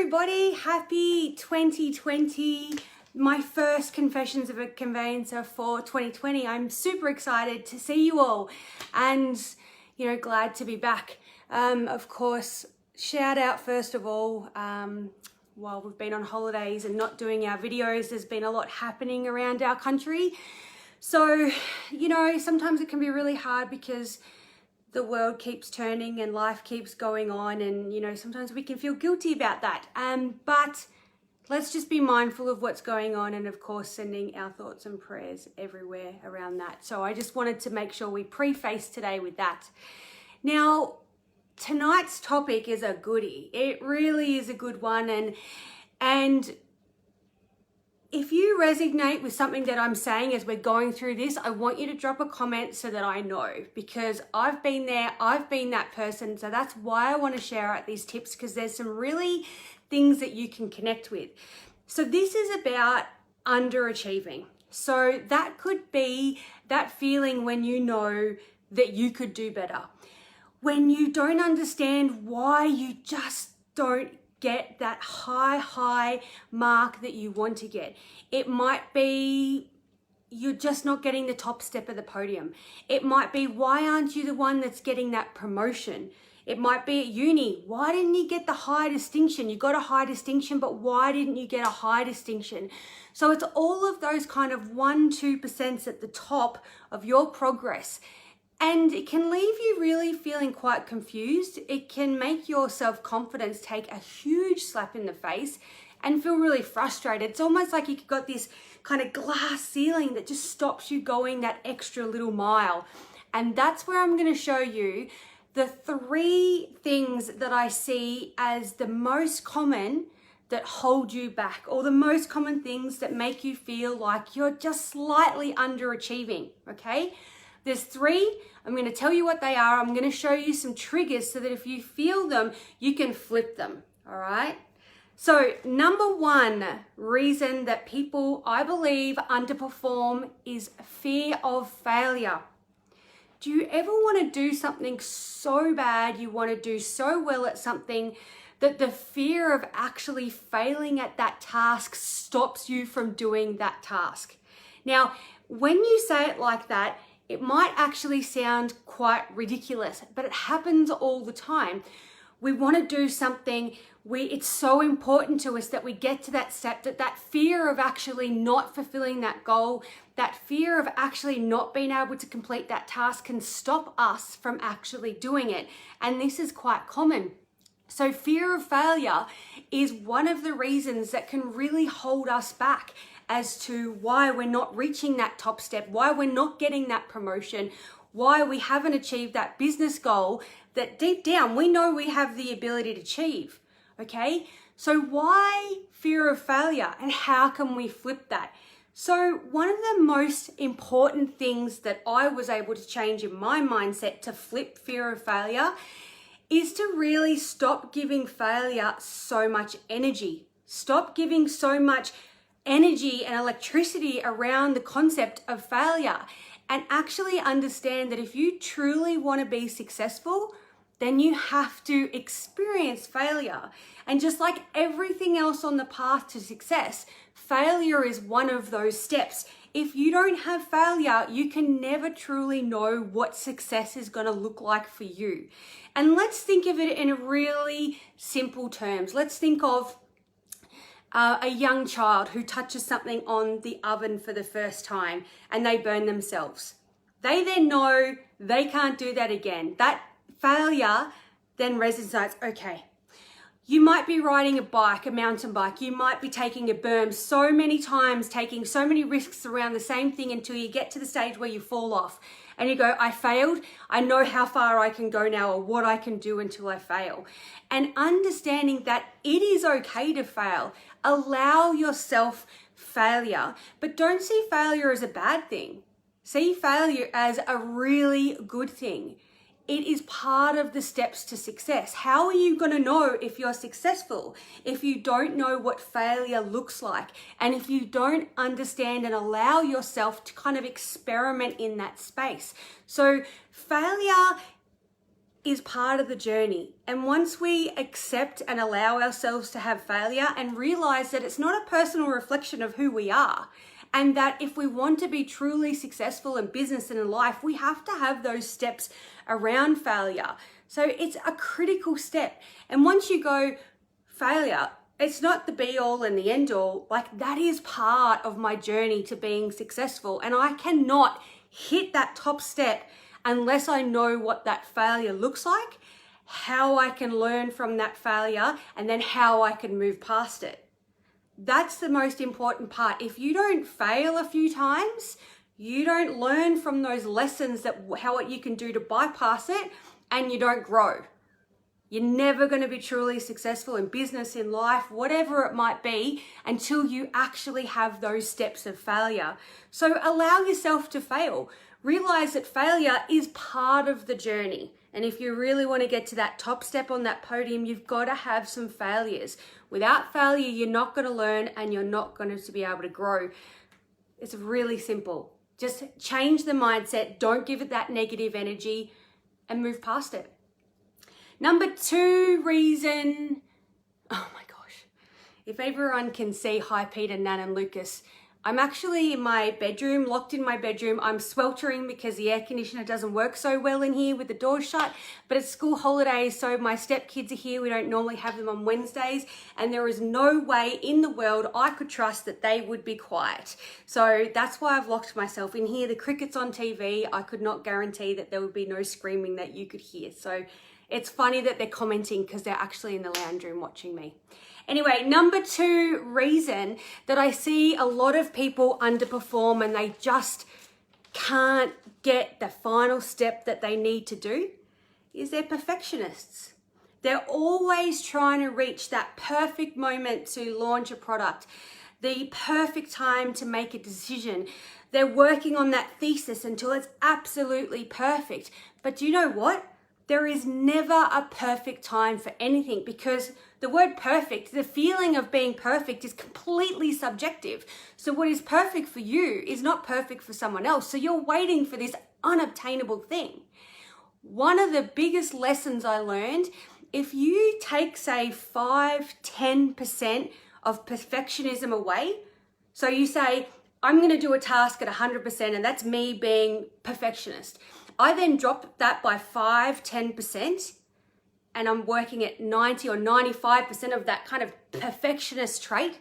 everybody, happy 2020. My first Confessions of a Conveyancer for 2020. I'm super excited to see you all and, glad to be back. Of course, shout out first of all, while we've been on holidays and not doing our videos, there's been a lot happening around our country. So, sometimes it can be really hard because the world keeps turning and life keeps going on, and sometimes we can feel guilty about that. But let's just be mindful of what's going on, and of course sending our thoughts and prayers everywhere around that. So I just wanted to make sure we preface today with that. Now, tonight's topic is a goodie. It really is a good one, and if you resonate with something that I'm saying as we're going through this, I want you to drop a comment so that I know, because I've been there, I've been that person. So that's why I want to share out these tips, because there's some really things that you can connect with. So this is about underachieving. So that could be that feeling when you know that you could do better, when you don't understand why you just don't get that high mark that you want to get. It might be you're just not getting the top step of the podium. It might be, why aren't you the one that's getting that promotion? It might be at uni, why didn't you get the high distinction? You got a high distinction, but why didn't you get a high distinction? So it's all of those kind of 1-2% at the top of your progress. And it can leave you really feeling quite confused. It can make your self-confidence take a huge slap in the face and feel really frustrated. It's almost like you've got this kind of glass ceiling that just stops you going that extra little mile. And that's where I'm going to show you the 3 things that I see as the most common that hold you back, or the most common things that make you feel like you're just slightly underachieving, okay? There's 3. I'm going to tell you what they are. I'm going to show you some triggers so that if you feel them, you can flip them. All right. So number 1 reason that people, I believe, underperform is fear of failure. Do you ever want to do something so bad, you want to do so well at something, that the fear of actually failing at that task stops you from doing that task? Now, when you say it like that, it might actually sound quite ridiculous, but it happens all the time. We want to do something, it's so important to us that we get to that step, that fear of actually not fulfilling that goal, that fear of actually not being able to complete that task can stop us from actually doing it. And this is quite common. So fear of failure is one of the reasons that can really hold us back as to why we're not reaching that top step, why we're not getting that promotion, why we haven't achieved that business goal that deep down we know we have the ability to achieve, okay? So why fear of failure, and how can we flip that? So one of the most important things that I was able to change in my mindset to flip fear of failure is to really stop giving failure so much energy. Stop giving so much energy and electricity around the concept of failure, and actually understand that if you truly want to be successful, then you have to experience failure. And just like everything else on the path to success, failure is one of those steps. If you don't have failure, you can never truly know what success is going to look like for you. And let's think of it in really simple terms. Let's think of a young child who touches something on the oven for the first time and they burn themselves. They then know they can't do that again. That failure then resonates. Okay, you might be riding a bike, a mountain bike. You might be taking a berm so many times, taking so many risks around the same thing until you get to the stage where you fall off and you go, I failed. I know how far I can go now, or what I can do until I fail. And understanding that it is okay to fail. Allow yourself failure, but don't see failure as a bad thing. See failure as a really good thing. It is part of the steps to success. How are you going to know if you're successful if you don't know what failure looks like, and if you don't understand and allow yourself to kind of experiment in that space? So failure is part of the journey. And once we accept and allow ourselves to have failure and realize that it's not a personal reflection of who we are, and that if we want to be truly successful in business and in life, we have to have those steps around failure. So it's a critical step. And once you go, failure, it's not the be all and the end all. Like, that is part of my journey to being successful. And I cannot hit that top step unless I know what that failure looks like, how I can learn from that failure, and then how I can move past it. That's the most important part. If you don't fail a few times, you don't learn from those lessons that what you can do to bypass it, and you don't grow. You're never going to be truly successful in business, in life, whatever it might be, until you actually have those steps of failure. So allow yourself to fail. Realize that failure is part of the journey. And if you really want to get to that top step on that podium, you've got to have some failures. Without failure, you're not going to learn and you're not going to be able to grow. It's really simple. Just change the mindset. Don't give it that negative energy and move past it. Number 2 reason, oh my gosh, if everyone can see, hi Peter, Nan and Lucas, I'm actually in my bedroom, locked in my bedroom. I'm sweltering because the air conditioner doesn't work so well in here with the doors shut, but it's school holidays, so my stepkids are here. We don't normally have them on Wednesdays, and there is no way in the world I could trust that they would be quiet. So that's why I've locked myself in here. The cricket's on TV. I could not guarantee that there would be no screaming that you could hear. So it's funny that they're commenting because they're actually in the lounge room watching me. Anyway, number 2 reason that I see a lot of people underperform and they just can't get the final step that they need to do is they're perfectionists. They're always trying to reach that perfect moment to launch a product, the perfect time to make a decision. They're working on that thesis until it's absolutely perfect. But do you know what? There is never a perfect time for anything, because the word perfect, the feeling of being perfect, is completely subjective. So what is perfect for you is not perfect for someone else. So you're waiting for this unobtainable thing. One of the biggest lessons I learned, if you take, say, 5-10% of perfectionism away, so you say, I'm going to do a task at 100%, and that's me being perfectionist. I then drop that by 5-10%, and I'm working at 90 or 95% of that kind of perfectionist trait.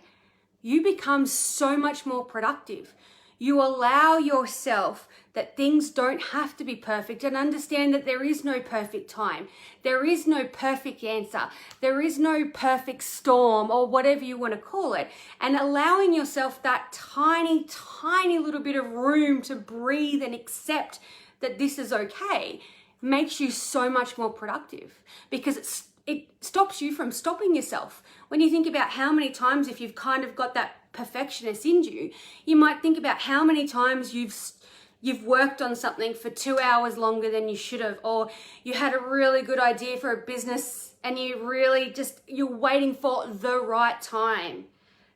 You become so much more productive. You allow yourself that things don't have to be perfect, and understand that there is no perfect time. There is no perfect answer. There is no perfect storm, or whatever you want to call it. And allowing yourself that tiny, tiny little bit of room to breathe and accept that this is okay makes you so much more productive, because it stops you from stopping yourself. When you think about how many times, if you've kind of got that perfectionist in you, you might think about how many times you've worked on something for 2 hours longer than you should have, or you had a really good idea for a business and you're waiting for the right time.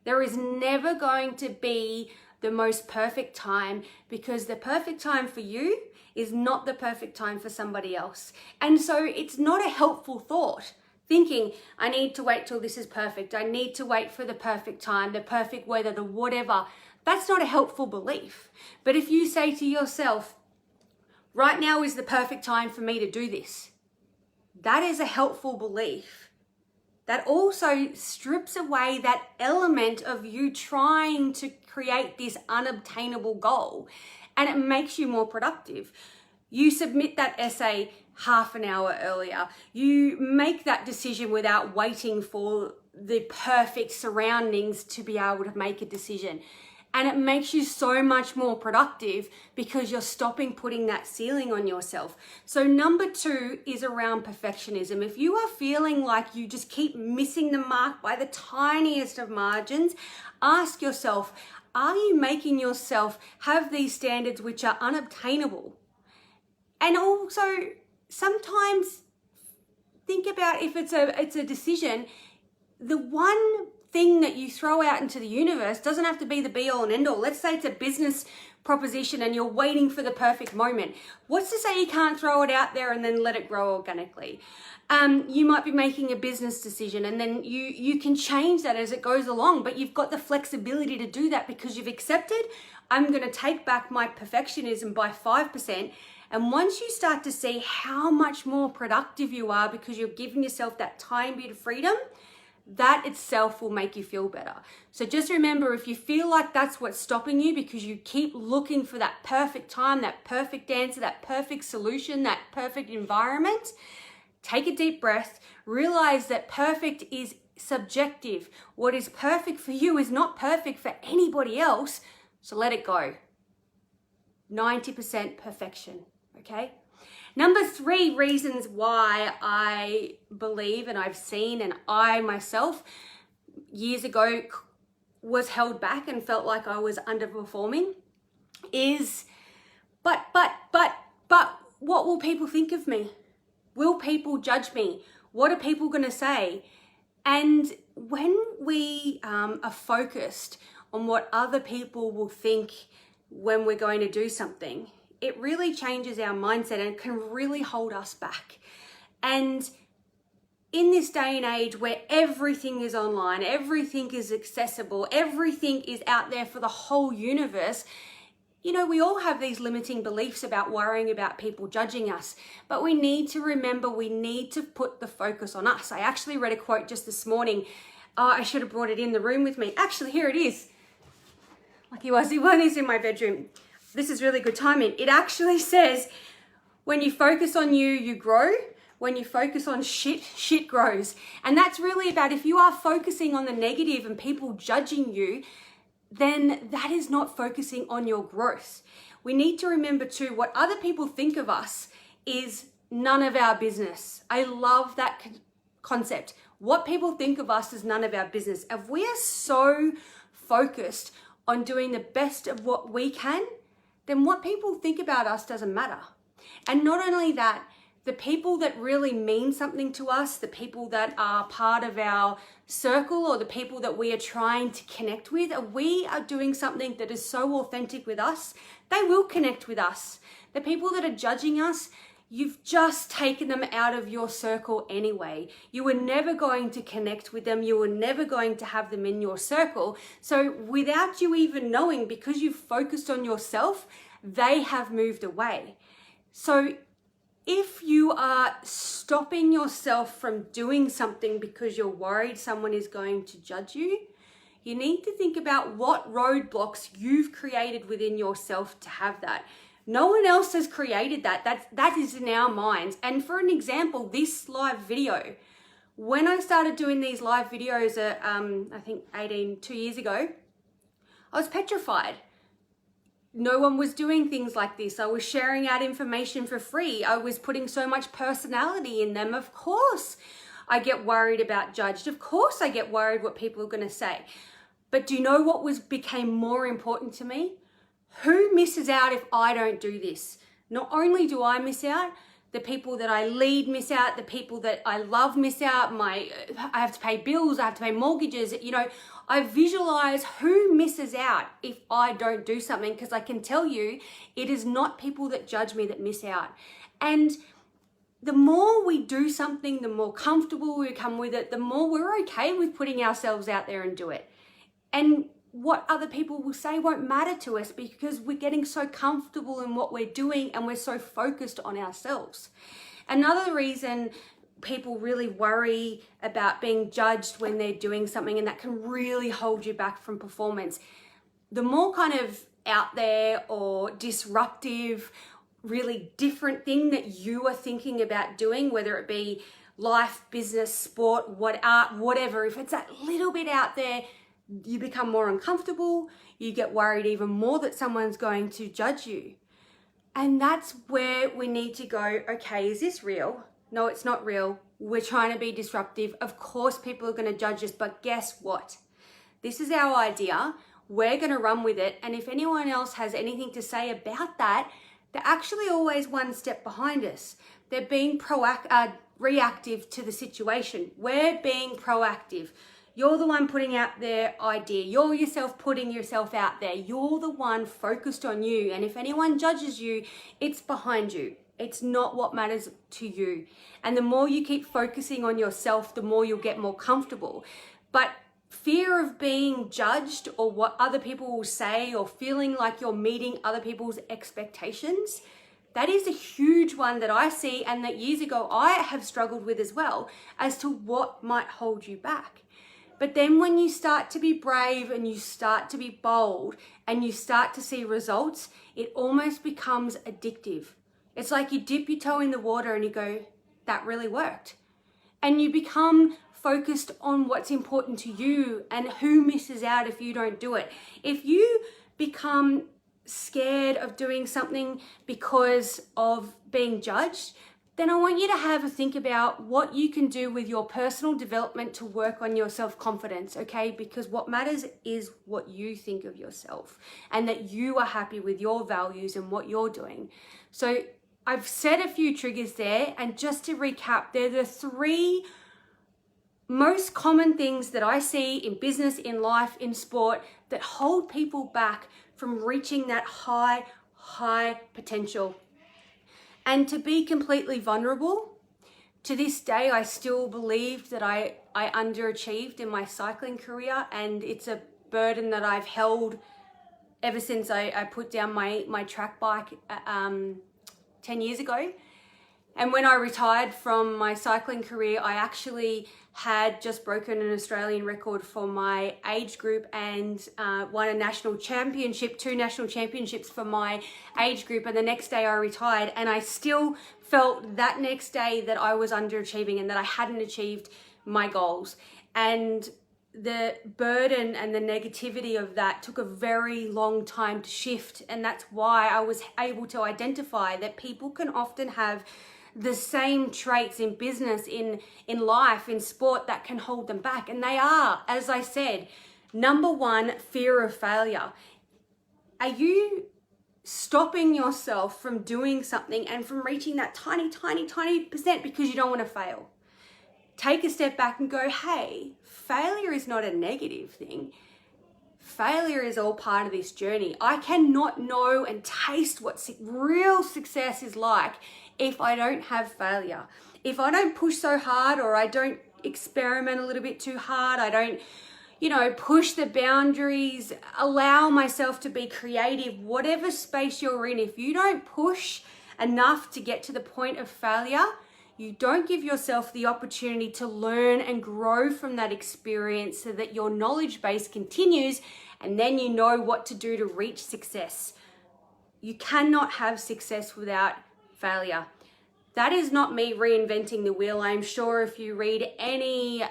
There is never going to be the most perfect time, because the perfect time for you is not the perfect time for somebody else. And so it's not a helpful thought, thinking, I need to wait till this is perfect. I need to wait for the perfect time, the perfect weather, the whatever. That's not a helpful belief. But if you say to yourself, right now is the perfect time for me to do this, that is a helpful belief. That also strips away that element of you trying to create this unobtainable goal, and it makes you more productive. You submit that essay half an hour earlier. You make that decision without waiting for the perfect surroundings to be able to make a decision. And it makes you so much more productive because you're stopping putting that ceiling on yourself. So number 2 is around perfectionism. If you are feeling like you just keep missing the mark by the tiniest of margins, ask yourself, are you making yourself have these standards which are unobtainable? And also, sometimes think about, if it's a decision, the one thing that you throw out into the universe doesn't have to be the be all and end all. Let's say it's a business proposition and you're waiting for the perfect moment. What's to say you can't throw it out there and then let it grow organically? You might be making a business decision and then you can change that as it goes along, but you've got the flexibility to do that because you've accepted, I'm going to take back my perfectionism by 5%. And once you start to see how much more productive you are because you're giving yourself that tiny bit of freedom, that itself will make you feel better. So just remember, if you feel like that's what's stopping you because you keep looking for that perfect time, that perfect answer, that perfect solution, that perfect environment, take a deep breath, realize that perfect is subjective. What is perfect for you is not perfect for anybody else, so let it go. 90% perfection, okay? Number 3 reasons why I believe and I've seen and I myself years ago was held back and felt like I was underperforming is, but what will people think of me? Will people judge me? What are people going to say? And when we are focused on what other people will think when we're going to do something, it really changes our mindset and can really hold us back. And in this day and age where everything is online, everything is accessible, everything is out there for the whole universe, you know, we all have these limiting beliefs about worrying about people judging us, but we need to remember we need to put the focus on us. I actually read a quote just this morning. I should have brought it in the room with me. Actually, here it is. Like it was in my bedroom. This is really good timing. It actually says, when you focus on you, you grow. When you focus on shit grows. And that's really about, if you are focusing on the negative and people judging you, then that is not focusing on your growth. We need to remember too, what other people think of us is none of our business. I love that concept. What people think of us is none of our business. If we are so focused on doing the best of what we can, then what people think about us doesn't matter. And not only that, the people that really mean something to us, the people that are part of our circle or the people that we are trying to connect with, if we are doing something that is so authentic with us, they will connect with us. The people that are judging us, you've just taken them out of your circle anyway. You were never going to connect with them. You were never going to have them in your circle. So without you even knowing, because you've focused on yourself, they have moved away. So if you are stopping yourself from doing something because you're worried someone is going to judge you, you need to think about what roadblocks you've created within yourself to have that. No one else has created that. That is in our minds. And for an example, this live video, when I started doing these live videos, I think 2 years ago, I was petrified. No one was doing things like this. I was sharing out information for free. I was putting so much personality in them. Of course, I get worried about judged. Of course, I get worried what people are going to say. But do you know what became more important to me? Who misses out if I don't do this? Not only do I miss out, the people that I lead miss out, the people that I love miss out, I have to pay bills, I have to pay mortgages, you know, I visualize who misses out if I don't do something, because I can tell you it is not people that judge me that miss out. And the more we do something, the more comfortable we become with it, the more we're okay with putting ourselves out there and do it. And what other people will say won't matter to us because we're getting so comfortable in what we're doing and we're so focused on ourselves. Another reason people really worry about being judged when they're doing something, and that can really hold you back from performance. The more kind of out there or disruptive, really different thing that you are thinking about doing, whether it be life, business, sport, whatever, if it's that little bit out there, you become more uncomfortable, you get worried even more that someone's going to judge you. And that's where we need to go, okay, is this real? No, it's not real. We're trying to be disruptive. Of course, people are going to judge us, but guess what? This is our idea. We're going to run with it. And if anyone else has anything to say about that, they're actually always one step behind us. They're being reactive to the situation. We're being proactive. You're the one putting out their idea. You're yourself putting yourself out there. You're the one focused on you. And if anyone judges you, it's behind you. It's not what matters to you. And the more you keep focusing on yourself, the more you'll get more comfortable. But fear of being judged or what other people will say or feeling like you're meeting other people's expectations, that is a huge one that I see and that years ago I have struggled with as well, as to what might hold you back. But then when you start to be brave and you start to be bold and you start to see results, it almost becomes addictive. It's like you dip your toe in the water and you go, that really worked. And you become focused on what's important to you and who misses out if you don't do it. If you become scared of doing something because of being judged, then I want you to have a think about what you can do with your personal development to work on your self-confidence, okay? Because what matters is what you think of yourself and that you are happy with your values and what you're doing. So I've said a few triggers there, and just to recap, they're the 3 most common things that I see in business, in life, in sport that hold people back from reaching that high potential. And to be completely vulnerable, to this day, I still believe that I underachieved in my cycling career, and it's a burden that I've held ever since I put down my track bike 10 years ago. And when I retired from my cycling career, I actually had just broken an Australian record for my age group and won a national championship, 2 national championships for my age group. And the next day I retired, and I still felt that next day that I was underachieving and that I hadn't achieved my goals. And the burden and the negativity of that took a very long time to shift. And that's why I was able to identify that people can often have the same traits in business, in life, in sport that can hold them back. And they are, as I said, number 1, fear of failure. Are you stopping yourself from doing something and from reaching that tiny percent because you don't want to fail? Take a step back and go, hey, failure is not a negative thing. Failure is all part of this journey. I cannot know and taste what real success is like if I don't have failure. If I don't push so hard, or I don't experiment a little bit too hard, I don't, push the boundaries, allow myself to be creative, whatever space you're in, if you don't push enough to get to the point of failure, you don't give yourself the opportunity to learn and grow from that experience so that your knowledge base continues, and then you know what to do to reach success. You cannot have success without failure. That is not me reinventing the wheel. I'm sure if you read any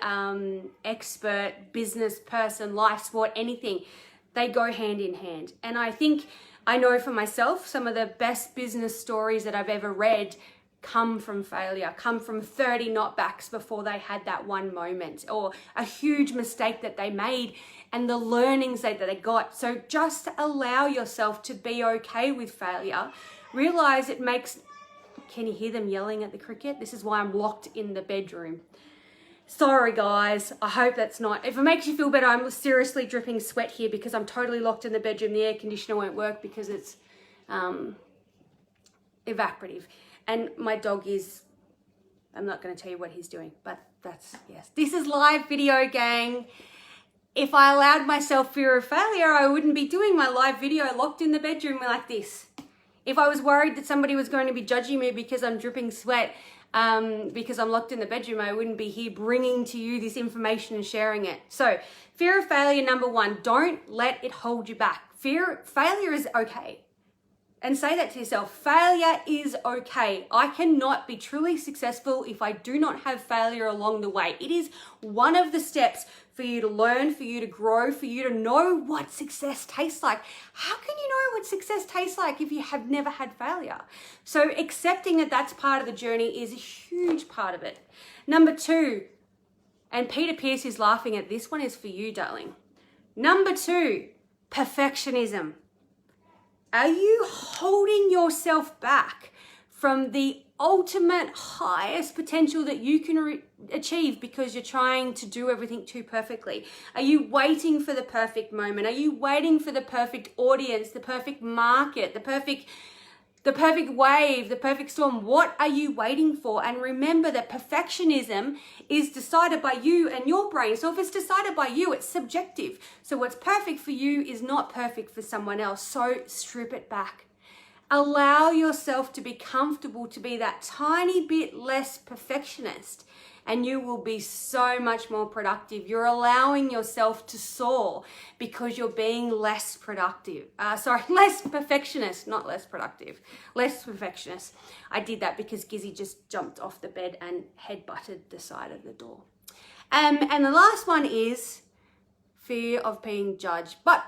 expert, business person, life, sport, anything, they go hand in hand. And I know for myself, some of the best business stories that I've ever read come from failure, come from 30 knockbacks before they had that one moment, or a huge mistake that they made and the learnings that they got. So just allow yourself to be okay with failure. Realize it makes... Can you hear them yelling at the cricket? This is why I'm locked in the bedroom. Sorry guys, I hope that's not... If it makes you feel better, I'm seriously dripping sweat here because I'm totally locked in the bedroom. The air conditioner won't work because it's evaporative. And my dog is... I'm not going to tell you what he's doing, but that's... Yes. This is live video, gang. If I allowed myself fear of failure, I wouldn't be doing my live video locked in the bedroom like this. If I was worried that somebody was going to be judging me because I'm dripping sweat, because I'm locked in the bedroom, I wouldn't be here bringing to you this information and sharing it. So, fear of failure, number 1, don't let it hold you back. Failure is okay. And say that to yourself, failure is okay. I cannot be truly successful if I do not have failure along the way. It is one of the steps for you to learn, for you to grow, for you to know what success tastes like. How can you know what success tastes like if you have never had failure? So accepting that that's part of the journey is a huge part of it. Number 2, and Peter Pierce is laughing at this one, is for you, darling. Number 2, perfectionism. Are you holding yourself back from the ultimate highest potential that you can achieve because you're trying to do everything too perfectly? Are you waiting for the perfect moment? Are you waiting for the perfect audience, the perfect market, the perfect wave, the perfect storm? What are you waiting for? And remember that perfectionism is decided by you and your brain. So if it's decided by you, it's subjective. So what's perfect for you is not perfect for someone else. So strip it back. Allow yourself to be comfortable to be that tiny bit less perfectionist, and you will be so much more productive. You're allowing yourself to soar because you're being less productive. Less perfectionist, not less productive. Less perfectionist. I did that because Gizzy just jumped off the bed and head-butted the side of the door. And the last one is fear of being judged. But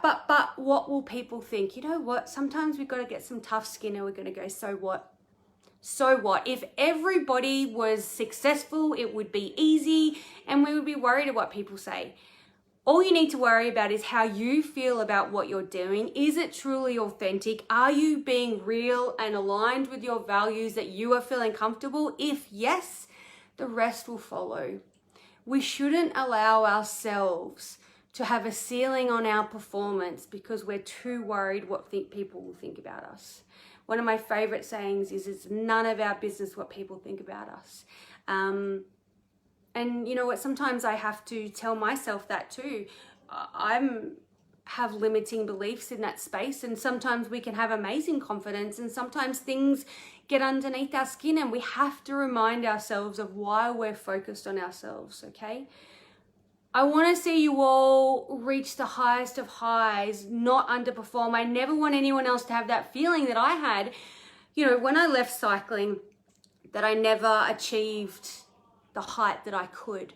what will people think? You know what? Sometimes we've got to get some tough skin and we're going to go, so what? So what? If everybody was successful, it would be easy and we would be worried about what people say. All you need to worry about is how you feel about what you're doing. Is it truly authentic? Are you being real and aligned with your values, that you are feeling comfortable? If yes, the rest will follow. We shouldn't allow ourselves to have a ceiling on our performance because we're too worried what people will think about us. One of my favorite sayings is, it's none of our business what people think about us. And you know what, sometimes I have to tell myself that too. Have limiting beliefs in that space, and sometimes we can have amazing confidence, and sometimes things get underneath our skin and we have to remind ourselves of why we're focused on ourselves, okay? I want to see you all reach the highest of highs, not underperform. I never want anyone else to have that feeling that I had, you know, when I left cycling, that I never achieved the height that I could,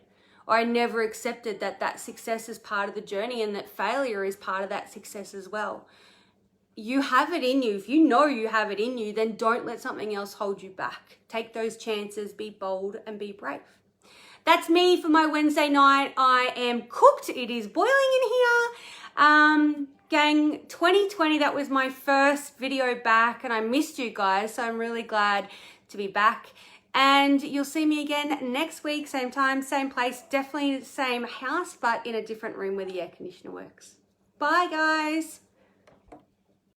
or I never accepted that success is part of the journey and that failure is part of that success as well. You have it in you. If you know you have it in you, then don't let something else hold you back. Take those chances, be bold and be brave. That's me for my Wednesday night. I am cooked. It is boiling in here. Gang, 2020, that was my first video back and I missed you guys. So I'm really glad to be back. And you'll see me again next week, same time, same place, definitely the same house, but in a different room where the air conditioner works. Bye guys.